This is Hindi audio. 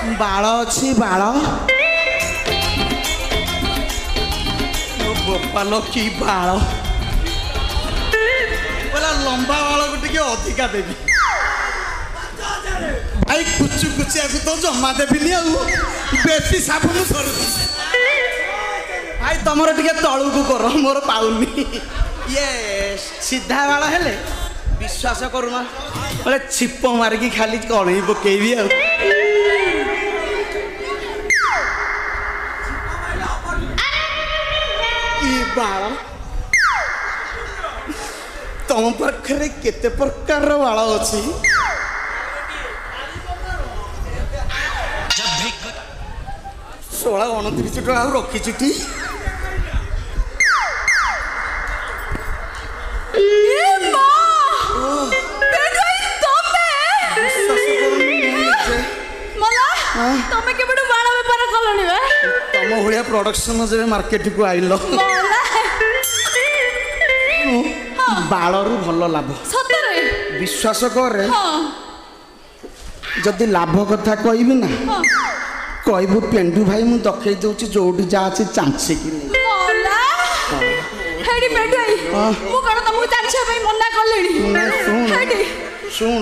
बाल अच्छी बाल गोपाल की बाल बोला लंबा बाल को टिके अधिका देवी भाई कुचु कुचिया को तो जमा देविनी बेसी साबुन सर भाई तुमर टिके तलू को कर मोर पाउनी ये सीधा बाल हेले विश्वास करूना बोले छिप मारिकी खाली कण पकेबी आ बाल तुम पाखे केते प्रकार बाल अच्छी 16-29 टका रखी तमे के बड़ बाल व्यापार कलनी बे तम भलिया प्रोडक्शन जे मार्केट को आइलो बाल रु भल लाभ सतरे विश्वास करे जदि लाभ कथा कहबी ना कहबू पेंडू भाई मु दखई दउची जोडी जा अछि चांचे कि मोला हेडी पेंडू भाई मु कण तमु चांचे भाई मना करलेनी सुन हेडी सुन